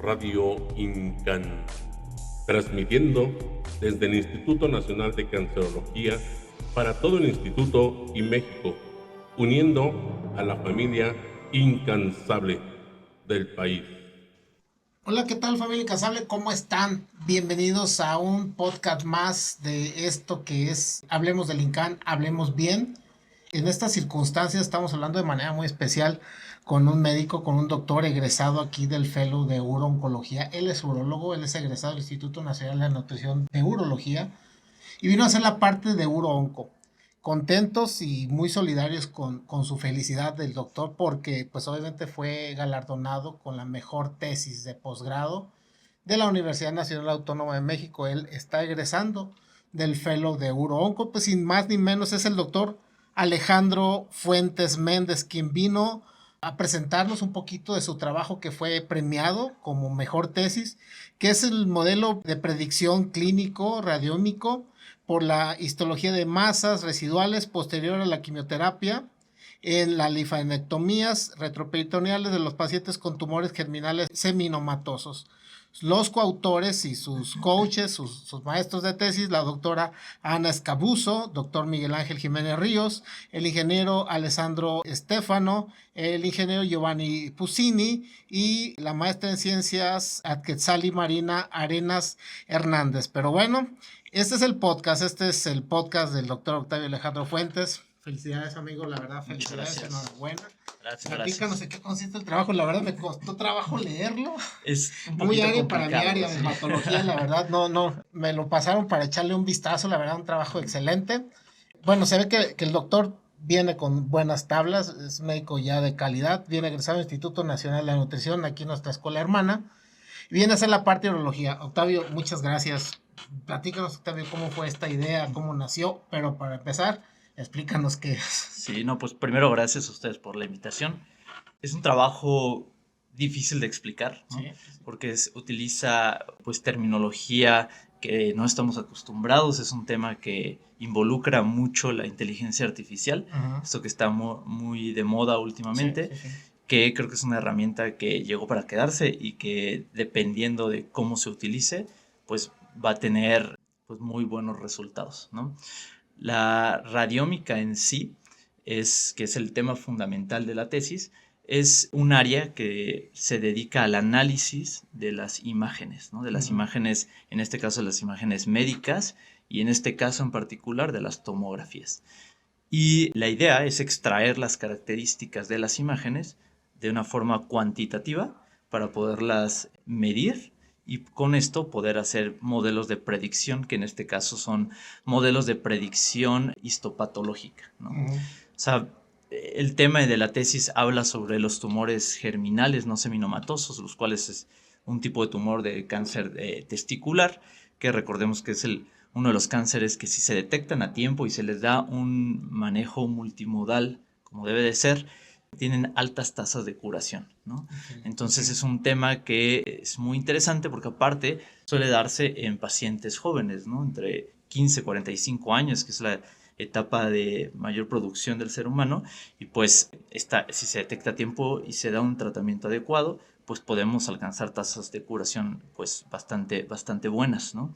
Radio INCAN, transmitiendo desde el Instituto Nacional de Cancerología para todo el Instituto y México, uniendo a la familia incansable del país. Hola, ¿qué tal familia incansable? ¿Cómo están? Bienvenidos a un podcast más de esto que es Hablemos del INCAN, Hablemos Bien. En estas circunstancias estamos hablando de manera muy especial con un médico, con un doctor egresado aquí del Fellow de Urooncología. Él es urólogo, él es egresado del Instituto Nacional de Nutrición de Urología y vino a hacer la parte de Uroonco. Contentos y muy solidarios con su felicidad del doctor porque pues obviamente fue galardonado con la mejor tesis de posgrado de la Universidad Nacional Autónoma de México. Él está egresando del Fellow de Uroonco, pues sin más ni menos es el doctor Alejandro Fuentes Méndez, quien vino a presentarnos un poquito de su trabajo que fue premiado como mejor tesis, que es el modelo de predicción clínico radiómico por la histología de masas residuales posterior a la quimioterapia en las linfadenectomías retroperitoneales de los pacientes con tumores germinales seminomatosos. Los coautores y sus coaches, sus maestros de tesis, la doctora Ana Escabuso, doctor Miguel Ángel Jiménez Ríos, el ingeniero Alessandro Estefano, el ingeniero Giovanni Pusini y la maestra en ciencias Atquetzali Marina Arenas Hernández. Pero bueno, este es el podcast del doctor Octavio Alejandro Fuentes. Felicidades, amigo, la verdad, felicidades, enhorabuena. Platícanos en qué consiste el trabajo, la verdad me costó trabajo leerlo. Es un Muy poquito área para mi área de sí. hematología, la verdad, no, me lo pasaron para echarle un vistazo, la verdad, un trabajo excelente. Bueno, se ve que el doctor viene con buenas tablas, es médico ya de calidad, viene egresado del Instituto Nacional de Nutrición, aquí en nuestra escuela hermana, y viene a hacer la parte de urología. Octavio, muchas gracias. Platícanos, Octavio, cómo fue esta idea, cómo nació, pero para empezar, explícanos qué es. Sí, no, pues primero gracias a ustedes por la invitación. Es un trabajo difícil de explicar, ¿no? Sí. Porque utiliza pues terminología que no estamos acostumbrados, es un tema que involucra mucho la inteligencia artificial, esto que está muy de moda últimamente, Sí. que creo que es una herramienta que llegó para quedarse y que dependiendo de cómo se utilice, pues va a tener pues muy buenos resultados, ¿no? La radiómica en sí, que es el tema fundamental de la tesis, es un área que se dedica al análisis de las imágenes, ¿no? De las imágenes, en este caso las imágenes médicas y en este caso en particular de las tomografías. Y la idea es extraer las características de las imágenes de una forma cuantitativa para poderlas medir y con esto poder hacer modelos de predicción, que en este caso son modelos de predicción histopatológica, ¿no? O sea, el tema de la tesis habla sobre los tumores germinales no seminomatosos, los cuales es un tipo de tumor de cáncer testicular, que recordemos que es uno de los cánceres que si se detectan a tiempo y se les da un manejo multimodal como debe de ser, tienen altas tasas de curación, ¿no? Entonces es un tema que es muy interesante porque aparte suele darse en pacientes jóvenes, ¿no? Entre 15 y 45 años, que es la etapa de mayor producción del ser humano, y pues si se detecta a tiempo y se da un tratamiento adecuado, pues podemos alcanzar tasas de curación pues bastante buenas, ¿no?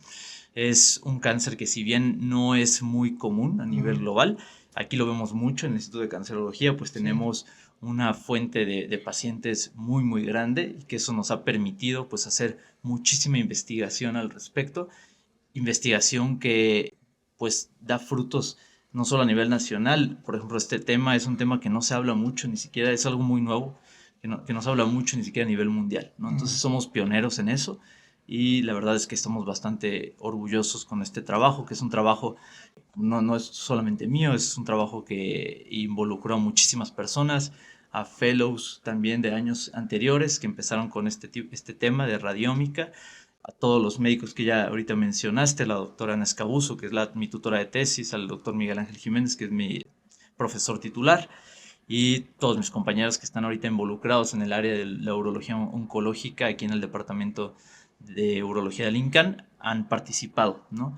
Es un cáncer que si bien no es muy común a nivel global, aquí lo vemos mucho en el Instituto de Cancerología, pues tenemos una fuente de pacientes muy grande y que eso nos ha permitido pues hacer muchísima investigación al respecto, investigación que pues da frutos no solo a nivel nacional. Por ejemplo, este tema es un tema que no se habla mucho, ni siquiera es algo muy nuevo, que no se habla mucho ni siquiera a nivel mundial, ¿no? Entonces somos pioneros en eso y la verdad es que estamos bastante orgullosos con este trabajo, que es un trabajo, no es solamente mío, es un trabajo que involucró a muchísimas personas, a fellows también de años anteriores que empezaron con este tema de radiómica, a todos los médicos que ya ahorita mencionaste, la doctora Ana Escabuso, que es mi tutora de tesis, al doctor Miguel Ángel Jiménez, que es mi profesor titular, y todos mis compañeros que están ahorita involucrados en el área de la urología oncológica aquí en el departamento de urología del INCAN han participado, ¿no?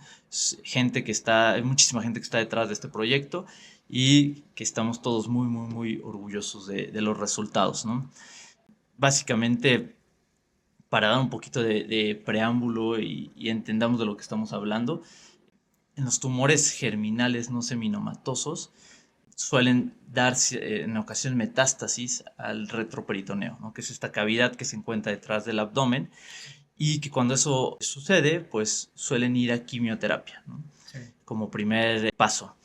Hay muchísima gente que está detrás de este proyecto y que estamos todos muy orgullosos de los resultados, ¿no? Básicamente, para dar un poquito de preámbulo y entendamos de lo que estamos hablando, en los tumores germinales no seminomatosos suelen dar en ocasiones metástasis al retroperitoneo, ¿no? Que es esta cavidad que se encuentra detrás del abdomen y que cuando eso sucede, pues suelen ir a quimioterapia, ¿no? Sí. Como primer paso.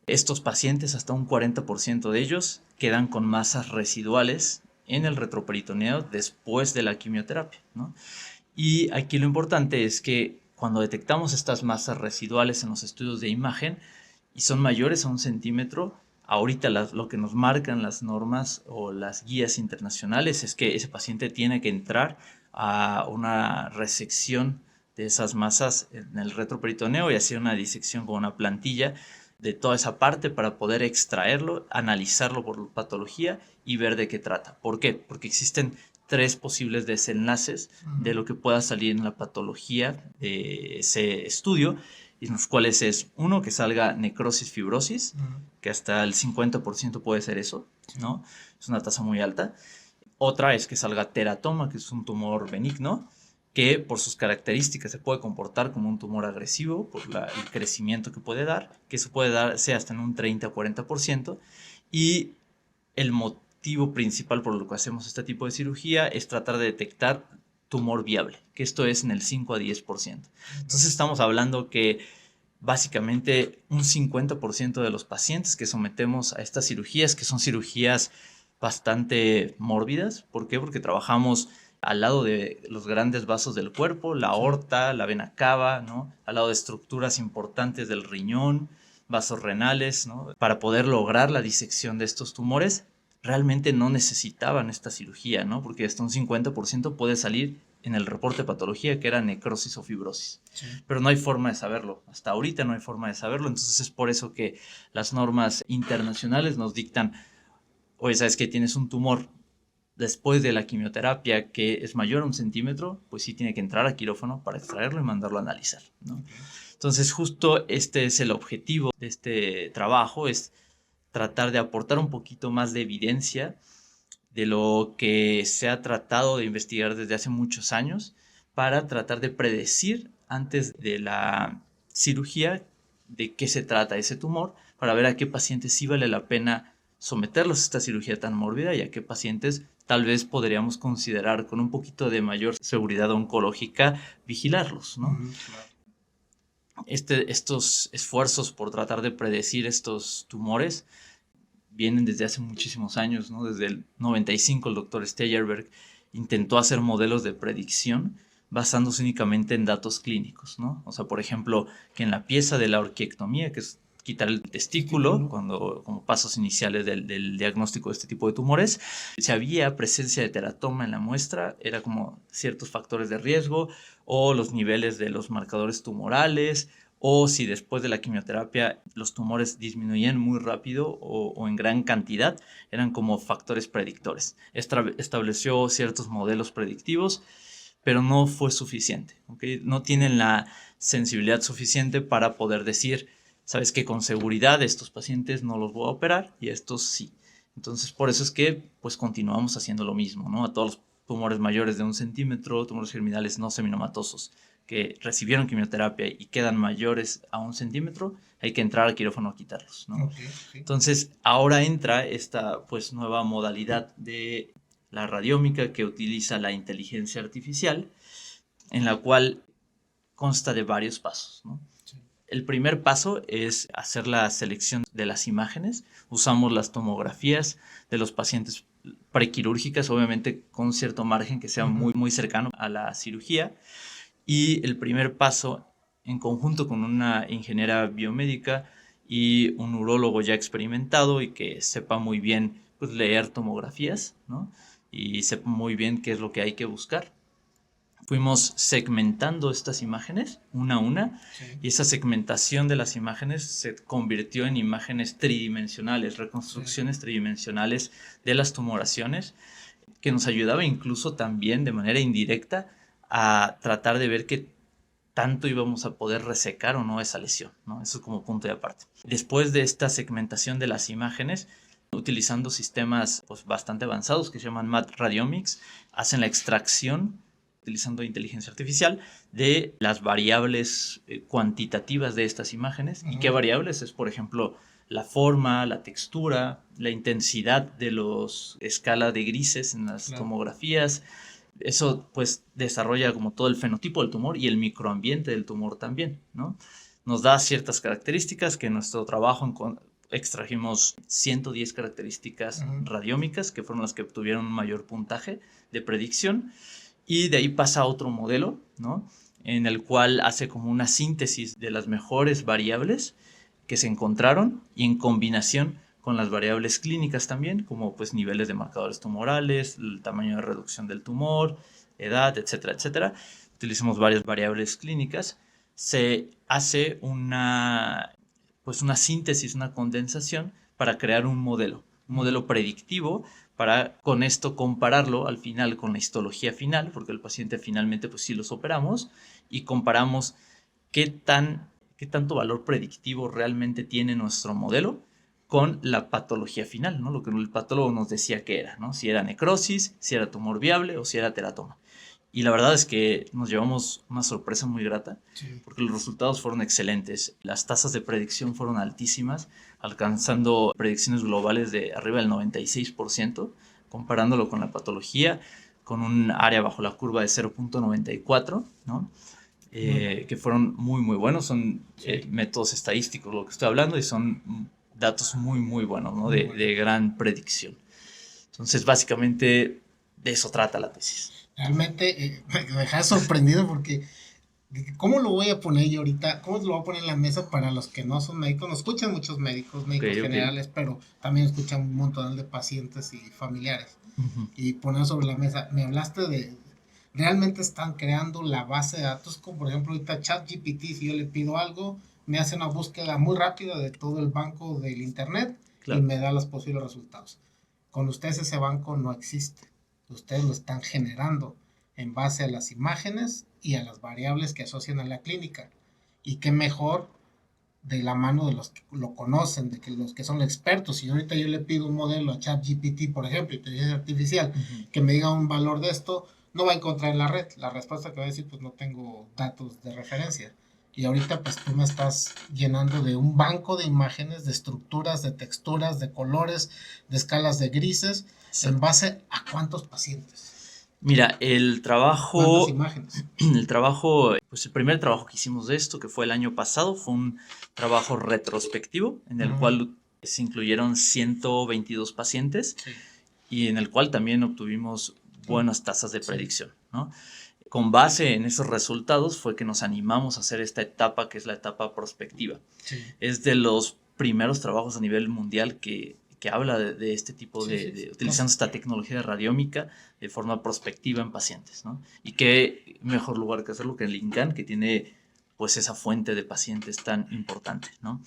Estos pacientes, hasta un 40% de ellos, quedan con masas residuales en el retroperitoneo después de la quimioterapia, ¿no? Y aquí lo importante es que cuando detectamos estas masas residuales en los estudios de imagen y son mayores a 1 centímetro, ahorita lo que nos marcan las normas o las guías internacionales es que ese paciente tiene que entrar a una resección de esas masas en el retroperitoneo y hacer una disección con una plantilla de toda esa parte para poder extraerlo, analizarlo por patología y ver de qué trata. ¿Por qué? Porque existen 3 posibles desenlaces de lo que pueda salir en la patología de ese estudio, en los cuales es uno, que salga necrosis fibrosis, que hasta el 50% puede ser eso, ¿no? Es una tasa muy alta. Otra es que salga teratoma, que es un tumor benigno, que por sus características se puede comportar como un tumor agresivo, por el crecimiento que puede dar, que eso puede darse hasta en un 30 o 40%, y el motivo principal por lo que hacemos este tipo de cirugía es tratar de detectar tumor viable, que esto es en el 5 a 10%. Entonces estamos hablando que básicamente un 50% de los pacientes que sometemos a estas cirugías, que son cirugías bastante mórbidas. ¿Por qué? Porque trabajamos al lado de los grandes vasos del cuerpo, la aorta, la vena cava, ¿no? Al lado de estructuras importantes del riñón, vasos renales, ¿no? Para poder lograr la disección de estos tumores, realmente no necesitaban esta cirugía, ¿no? Porque hasta un 50% puede salir en el reporte de patología que era necrosis o fibrosis. Sí. Pero no hay forma de saberlo. Hasta ahorita no hay forma de saberlo. Entonces es por eso que las normas internacionales nos dictan: oye, ¿sabes qué? Tienes un tumor después de la quimioterapia que es mayor a 1 centímetro, pues sí tiene que entrar a quirófano para extraerlo y mandarlo a analizar, ¿no? Okay. Entonces justo este es el objetivo de este trabajo, es tratar de aportar un poquito más de evidencia de lo que se ha tratado de investigar desde hace muchos años para tratar de predecir antes de la cirugía de qué se trata ese tumor, para ver a qué pacientes sí vale la pena someterlos a esta cirugía tan mórbida y a qué pacientes tal vez podríamos considerar con un poquito de mayor seguridad oncológica vigilarlos, ¿no? Claro. Estos esfuerzos por tratar de predecir estos tumores vienen desde hace muchísimos años, ¿no? Desde el 95 el doctor Steyerberg intentó hacer modelos de predicción basándose únicamente en datos clínicos, ¿no? O sea, por ejemplo, que en la pieza de la orquiectomía, que es quitar el testículo como pasos iniciales del diagnóstico de este tipo de tumores, si había presencia de teratoma en la muestra, era como ciertos factores de riesgo o los niveles de los marcadores tumorales, o si después de la quimioterapia los tumores disminuían muy rápido o en gran cantidad, eran como factores predictores. Estableció ciertos modelos predictivos, pero no fue suficiente, ¿okay? No tienen la sensibilidad suficiente para poder decir: sabes que con seguridad estos pacientes no los voy a operar y estos sí. Entonces por eso es que pues continuamos haciendo lo mismo, ¿no? A todos los tumores mayores de 1 centímetro, tumores germinales no seminomatosos que recibieron quimioterapia y quedan mayores a 1 centímetro, hay que entrar al quirófano a quitarlos, ¿no? Okay. Entonces ahora entra esta pues nueva modalidad de la radiómica que utiliza la inteligencia artificial, en la cual consta de varios pasos, ¿no? El primer paso es hacer la selección de las imágenes. Usamos las tomografías de los pacientes prequirúrgicas, obviamente con cierto margen que sea muy, muy cercano a la cirugía. Y el primer paso, en conjunto con una ingeniera biomédica y un urólogo ya experimentado y que sepa muy bien pues, leer tomografías, ¿no? Y sepa muy bien qué es lo que hay que buscar. Fuimos segmentando estas imágenes una a una, sí. Y esa segmentación de las imágenes se convirtió en imágenes tridimensionales, reconstrucciones tridimensionales de las tumoraciones, que nos ayudaba incluso también de manera indirecta a tratar de ver qué tanto íbamos a poder resecar o no esa lesión, ¿no? Eso como punto de aparte. Después de esta segmentación de las imágenes, utilizando sistemas pues, bastante avanzados que se llaman MAT Radiomics, hacen la extracción utilizando inteligencia artificial, de las variables cuantitativas de estas imágenes. ¿Y qué variables? Es, por ejemplo, la forma, la textura, la intensidad de los escala de grises en las tomografías. Eso pues desarrolla como todo el fenotipo del tumor y el microambiente del tumor también, ¿no? Nos da ciertas características que en nuestro trabajo extrajimos 110 características radiómicas, que fueron las que obtuvieron un mayor puntaje de predicción, y de ahí pasa a otro modelo, ¿no? En el cual hace como una síntesis de las mejores variables que se encontraron y en combinación con las variables clínicas también, como pues niveles de marcadores tumorales, el tamaño de reducción del tumor, edad, etcétera, etcétera. Utilizamos varias variables clínicas. Se hace una síntesis, una condensación para crear un modelo predictivo, para con esto compararlo al final con la histología final, porque el paciente finalmente pues sí los operamos, y comparamos qué tanto valor predictivo realmente tiene nuestro modelo con la patología final, ¿no? Lo que el patólogo nos decía que era, ¿no? Si era necrosis, si era tumor viable o si era teratoma. Y la verdad es que nos llevamos una sorpresa muy grata, porque los resultados fueron excelentes. Las tasas de predicción fueron altísimas, alcanzando predicciones globales de arriba del 96%, comparándolo con la patología, con un área bajo la curva de 0.94, ¿no? Que fueron muy, muy buenos. Son métodos estadísticos lo que estoy hablando y son datos muy, muy buenos, ¿no? De gran predicción. Entonces, básicamente, de eso trata la tesis. Realmente me deja sorprendido porque ¿cómo lo voy a poner yo ahorita? ¿Cómo lo voy a poner en la mesa para los que no son médicos? Nos escuchan muchos médicos generales, pero también escuchan un montón de pacientes y familiares. Y poner sobre la mesa, me hablaste de, realmente están creando la base de datos, como por ejemplo ahorita ChatGPT, si yo le pido algo, me hace una búsqueda muy rápida de todo el banco del internet y me da los posibles resultados. Con ustedes ese banco no existe. Ustedes lo están generando en base a las imágenes y a las variables que asocian a la clínica. Y qué mejor de la mano de los que lo conocen, de que los que son expertos. Si ahorita yo le pido un modelo a ChatGPT, por ejemplo, inteligencia artificial, que me diga un valor de esto, no va a encontrar en la red. La respuesta que va a decir, pues no tengo datos de referencia. Y ahorita pues tú me estás llenando de un banco de imágenes, de estructuras, de texturas, de colores, de escalas de grises, en base a cuántos pacientes. Mira, el trabajo... ¿Cuántas imágenes? El trabajo, pues el primer trabajo que hicimos de esto, que fue el año pasado, fue un trabajo retrospectivo en el cual se incluyeron 122 pacientes y en el cual también obtuvimos buenas tasas de predicción, ¿no? Con base en esos resultados fue que nos animamos a hacer esta etapa, que es la etapa prospectiva. Es de los primeros trabajos a nivel mundial que habla de este tipo de utilizando esta tecnología de radiómica de forma prospectiva en pacientes, ¿no? Y qué mejor lugar que hacerlo que el INCAN, que tiene pues esa fuente de pacientes tan importante, ¿no?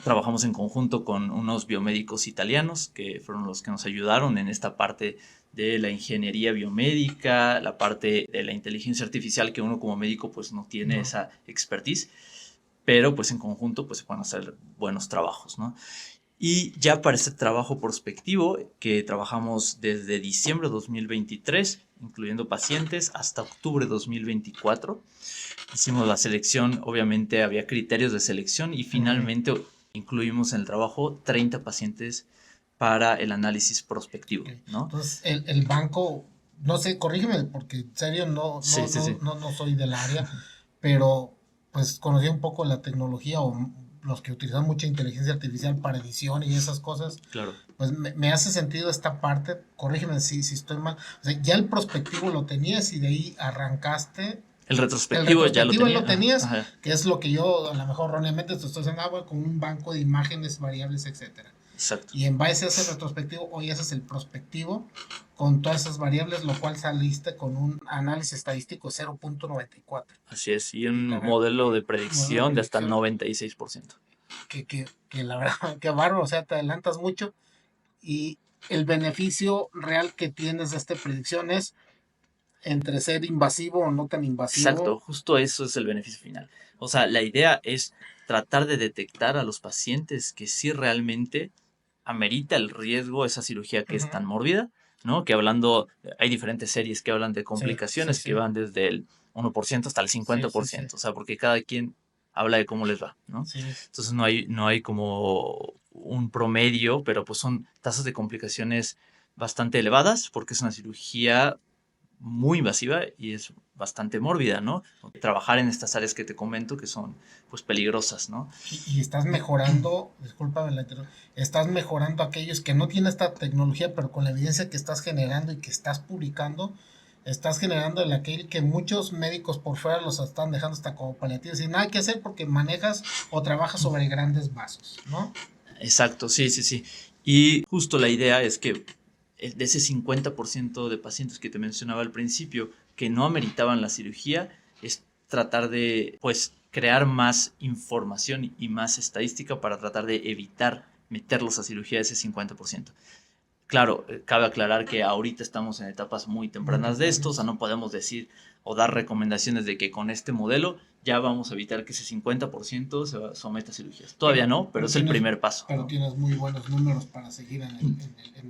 Trabajamos en conjunto con unos biomédicos italianos que fueron los que nos ayudaron en esta parte de la ingeniería biomédica, la parte de la inteligencia artificial, que uno como médico pues no tiene esa expertise, pero pues en conjunto pues se pueden hacer buenos trabajos, ¿no? Y ya para este trabajo prospectivo, que trabajamos desde diciembre de 2023, incluyendo pacientes, hasta octubre de 2024, hicimos la selección. Obviamente había criterios de selección y finalmente incluimos en el trabajo 30 pacientes para el análisis prospectivo, ¿no? Entonces, el banco, no sé, corrígeme, porque en serio no soy del área, pero pues conocí un poco la tecnología o los que utilizan mucha inteligencia artificial para edición y esas cosas. Claro. Pues me hace sentido esta parte, corrígeme si estoy mal. O sea, ya el prospectivo lo tenías y de ahí arrancaste. El retrospectivo ya lo tenías, que es lo que yo a lo mejor erróneamente te estoy diciendo, con un banco de imágenes, variables, etcétera. Exacto. Y en base a ese retrospectivo, hoy haces el prospectivo con todas esas variables, lo cual saliste con un análisis estadístico 0.94. Así es, y un modelo de predicción de hasta el 96%. Que la verdad, que bárbaro, o sea, te adelantas mucho. Y el beneficio real que tienes de esta predicción es entre ser invasivo o no tan invasivo. Exacto, justo eso es el beneficio final. O sea, la idea es tratar de detectar a los pacientes que sí realmente amerita el riesgo esa cirugía que es tan mórbida, ¿no? Que hay diferentes series que hablan de complicaciones que van desde el 1% hasta el 50%, o sea, porque cada quien habla de cómo les va, ¿no? Sí. Entonces no hay como un promedio, pero pues son tasas de complicaciones bastante elevadas porque es una cirugía muy invasiva y es bastante mórbida, ¿no? Trabajar en estas áreas que te comento que son pues peligrosas, ¿no? Y estás mejorando, discúlpame la interrupción, estás mejorando aquellos que no tienen esta tecnología, pero con la evidencia que estás generando y que estás publicando, estás generando el aquel que muchos médicos por fuera los están dejando hasta como paliativos y nada que hacer porque manejas o trabajas sobre grandes vasos, ¿no? Exacto, sí, sí, sí. Y justo la idea es que de ese 50% de pacientes que te mencionaba al principio que no ameritaban la cirugía, es tratar de, pues, crear más información y más estadística para tratar de evitar meterlos a cirugía de ese 50%. Claro, cabe aclarar que ahorita estamos en etapas muy tempranas de esto, o sea, no podemos decir o dar recomendaciones de que con este modelo ya vamos a evitar que ese 50% se someta a cirugías. Todavía no, pero es el primer paso. Pero ¿no? tienes muy buenos números para seguir en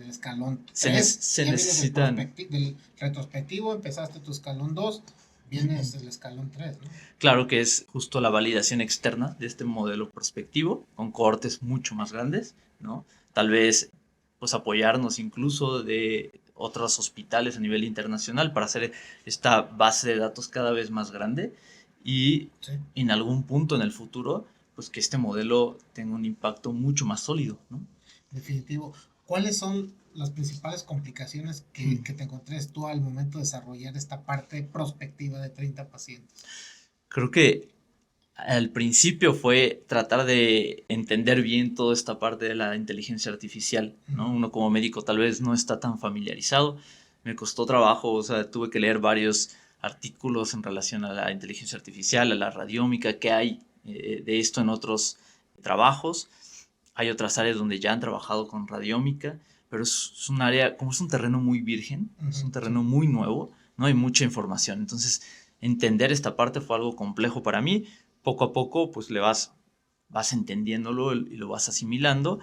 el escalón 3. Se necesitan... Del retrospectivo, empezaste tu escalón 2, vienes el escalón 3, ¿no? Claro que es justo la validación externa de este modelo prospectivo, con cohortes mucho más grandes, ¿no? Tal vez pues apoyarnos incluso de otros hospitales a nivel internacional para hacer esta base de datos cada vez más grande y sí, en algún punto en el futuro, pues que este modelo tenga un impacto mucho más sólido, ¿no? Definitivo. ¿Cuáles son las principales complicaciones que te encontres tú al momento de desarrollar esta parte prospectiva de 30 pacientes? Creo que al principio fue tratar de entender bien toda esta parte de la inteligencia artificial, ¿no? Uno como médico tal vez no está tan familiarizado. Me costó trabajo, o sea, tuve que leer varios artículos en relación a la inteligencia artificial, a la radiómica, qué hay de esto en otros trabajos. Hay otras áreas donde ya han trabajado con radiómica, pero es un área, como es un terreno muy virgen, es un terreno muy nuevo, no hay mucha información. Entonces, entender esta parte fue algo complejo para mí. Poco a poco, pues vas entendiéndolo y lo vas asimilando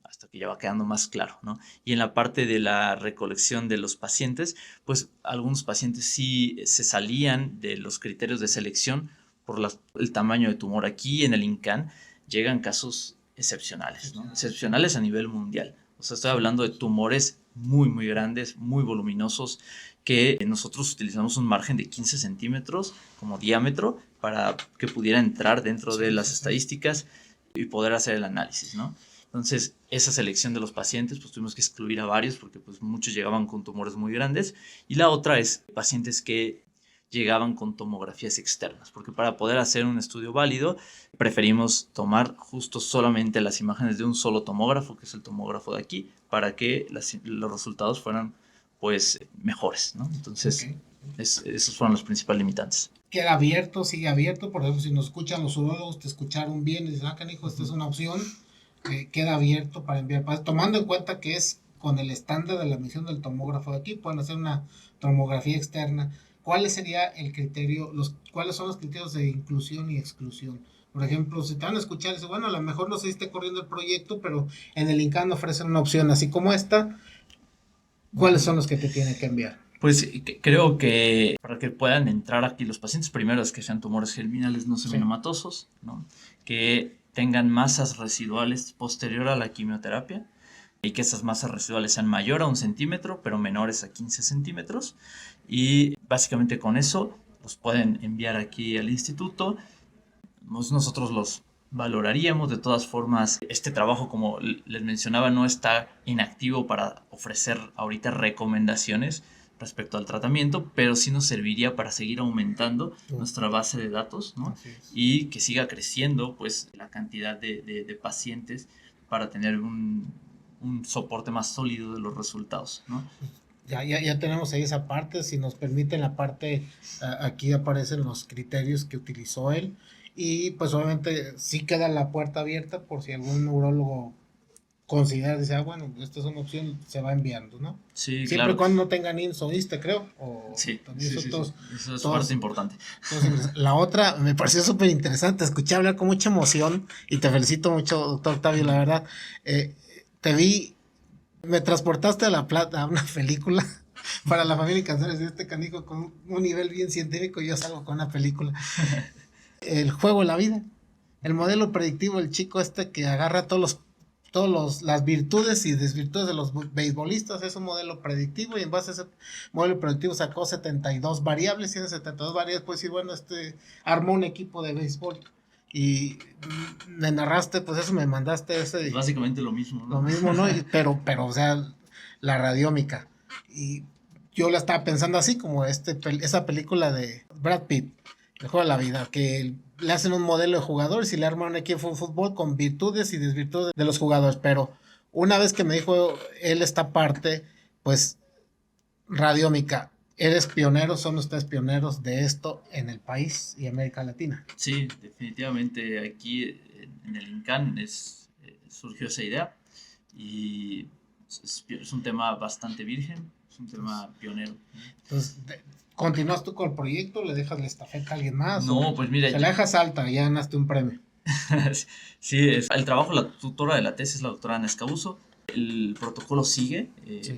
hasta que ya va quedando más claro, ¿no? Y en la parte de la recolección de los pacientes, pues algunos pacientes sí se salían de los criterios de selección por el tamaño de tumor. Aquí en el INCAN llegan casos excepcionales, ¿no? Excepcionales a nivel mundial. O sea, estoy hablando de tumores muy, muy grandes, muy voluminosos, que nosotros utilizamos un margen de 15 centímetros como diámetro para que pudiera entrar dentro de las estadísticas y poder hacer el análisis, ¿no? Entonces, esa selección de los pacientes, pues tuvimos que excluir a varios porque pues muchos llegaban con tumores muy grandes. Y la otra es pacientes que llegaban con tomografías externas, porque para poder hacer un estudio válido preferimos tomar justo solamente las imágenes de un solo tomógrafo, que es el tomógrafo de aquí, para que los resultados fueran pues mejores, ¿no? Entonces, esos fueron los principales limitantes. Queda abierto, sigue abierto, por ejemplo, si nos escuchan los urólogos, te escucharon bien y dicen, canijo, esta es una opción, queda abierto para enviar, tomando en cuenta que es con el estándar de la emisión del tomógrafo de aquí, pueden hacer una tomografía externa. ¿Cuál sería el criterio, cuáles son los criterios de inclusión y exclusión? Por ejemplo, si te van a escuchar, dice, bueno, a lo mejor no sé si esté corriendo el proyecto, pero en el INCAN ofrecen una opción así como esta. ¿Cuáles son los que te tienen que enviar? Pues creo que para que puedan entrar aquí los pacientes, primero es que sean tumores germinales no seminомatosos, ¿no? Que tengan masas residuales posterior a la quimioterapia y que esas masas residuales sean mayor a 1 centímetro, pero menores a 15 centímetros. Y básicamente con eso los pueden enviar aquí al instituto. Nosotros los valoraríamos. De todas formas, este trabajo, como les mencionaba, no está inactivo para ofrecer ahorita recomendaciones respecto al tratamiento, pero sí nos serviría para seguir aumentando nuestra base de datos, ¿no? Y que siga creciendo pues la cantidad de pacientes para tener un soporte más sólido de los resultados, ¿no? Ya tenemos ahí esa parte. Si nos permiten la parte, aquí aparecen los criterios que utilizó él. Y pues obviamente sí queda la puerta abierta por si algún neurólogo considera, dice, bueno, esta es una opción, se va enviando, ¿no? Sí, siempre claro. Y cuando no tengan IMSS o ISSSTE, creo. Sí, eso es parte importante. La otra, me pareció súper interesante, escuché hablar con mucha emoción y te felicito mucho, doctor Octavio, la verdad. Te vi Me transportaste a La Plata, a una película para la familia y canciones de este canijo con un nivel bien científico y yo salgo con una película. El juego de la vida. El modelo predictivo, el chico este que agarra las virtudes y desvirtudes de los beisbolistas, es un modelo predictivo y en base a ese modelo predictivo sacó 72 variables y en 72 variables puedes decir, bueno, armó un equipo de béisbol y me narraste, pues eso me mandaste ese. Básicamente lo mismo, ¿no? Lo mismo, ¿no? Pero, o sea, la radiómica. Y yo la estaba pensando así, como esa película de Brad Pitt, El juego de la vida, que le hacen un modelo de jugadores y le arman un equipo de fútbol con virtudes y desvirtudes de los jugadores. Pero una vez que me dijo él esta parte, pues, radiómica, ¿eres pionero? ¿Son ustedes pioneros de esto en el país y América Latina? Sí, definitivamente aquí en el INCAN surgió esa idea y es un tema bastante virgen, es un tema pionero. Entonces, ¿continúas tú con el proyecto? ¿Le dejas la estafeta a alguien más? No, pues mira. Se la dejas alta, ya ganaste un premio. Sí, el trabajo, la tutora de la tesis, la doctora Ana Escabuso. El protocolo sigue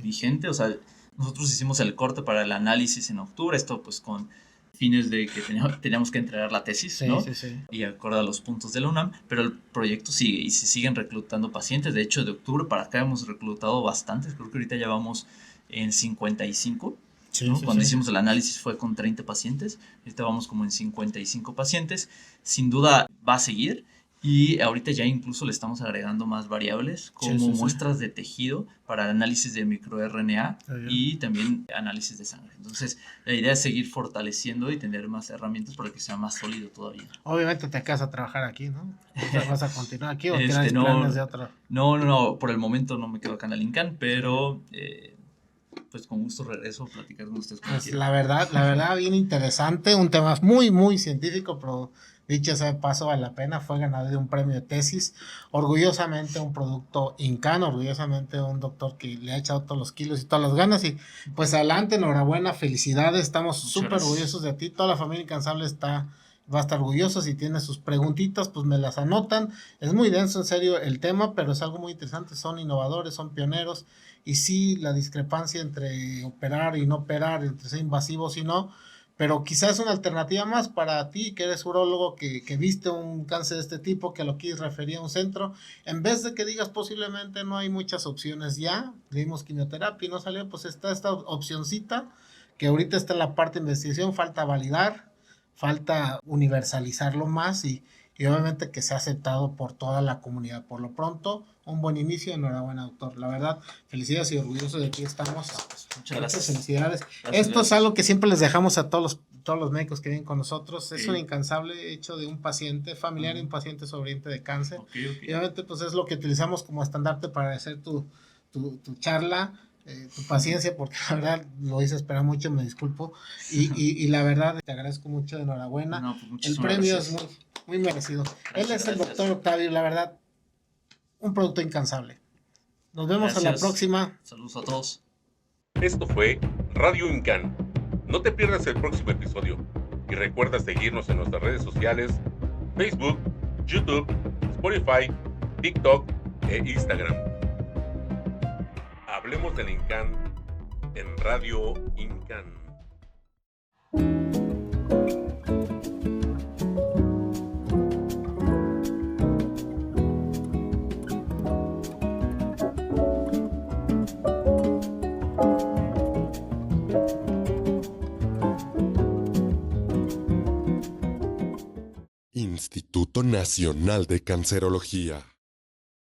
vigente, o sea, nosotros hicimos el corte para el análisis en octubre, esto pues con fines de que teníamos que entregar la tesis, ¿no? Sí. Y acorde a los puntos de la UNAM, pero el proyecto sigue y se siguen reclutando pacientes. De hecho, de octubre para acá hemos reclutado bastantes, creo que ahorita ya vamos en 55. ¿no? Cuando hicimos el análisis fue con 30 pacientes, ahorita vamos como en 55 pacientes. Sin duda va a seguir y ahorita ya incluso le estamos agregando más variables como muestras de tejido para análisis de microRNA y también análisis de sangre. Entonces la idea es seguir fortaleciendo y tener más herramientas para que sea más sólido todavía. Obviamente te quedas a trabajar aquí, ¿no? O sea, ¿vas a continuar aquí o tienes planes de otra? No, por el momento no me quedo acá en el INCAN, pero pues con gusto regreso a platicar con ustedes. Pues la verdad bien interesante, un tema muy, muy científico, pero dicho sea de paso, vale la pena, fue ganador de un premio de tesis, orgullosamente un producto INCAN, orgullosamente un doctor que le ha echado todos los kilos y todas las ganas, y pues adelante, enhorabuena, felicidades, estamos súper orgullosos de ti, toda la familia incansable va a estar orgullosa. Si tiene sus preguntitas, pues me las anotan. Es muy denso, en serio, el tema, pero es algo muy interesante. Son innovadores, son pioneros. Y sí, la discrepancia entre operar y no operar, entre ser invasivos y no, pero quizás es una alternativa más para ti, que eres urólogo, que viste un cáncer de este tipo, que lo quieres referir a un centro. En vez de que digas posiblemente no hay muchas opciones ya, le dimos quimioterapia y no salió, pues está esta opcioncita, que ahorita está en la parte de investigación, falta validar, falta universalizarlo más y obviamente que sea aceptado por toda la comunidad. Por lo pronto, un buen inicio, enhorabuena, doctor. La verdad, felicidades y orgullosos de ti estamos. Muchas gracias. Felicidades. Gracias, Esto es algo que siempre les dejamos a todos los médicos que vienen con nosotros. Es un incansable hecho de un paciente familiar y un paciente sobreviviente de cáncer. Y obviamente, pues es lo que utilizamos como estandarte para hacer tu charla. Tu paciencia, porque la verdad lo hice esperar mucho, me disculpo, y la verdad te agradezco mucho, enhorabuena. No, pues el premio gracias. Es muy merecido. Gracias, Él es el doctor Octavio, la verdad, un producto incansable. Nos vemos a la próxima. Saludos a todos. Esto fue Radio INCAN. No te pierdas el próximo episodio y recuerda seguirnos en nuestras redes sociales, Facebook, YouTube, Spotify, TikTok e Instagram. Hablemos del INCAN en Radio INCAN. Instituto Nacional de Cancerología.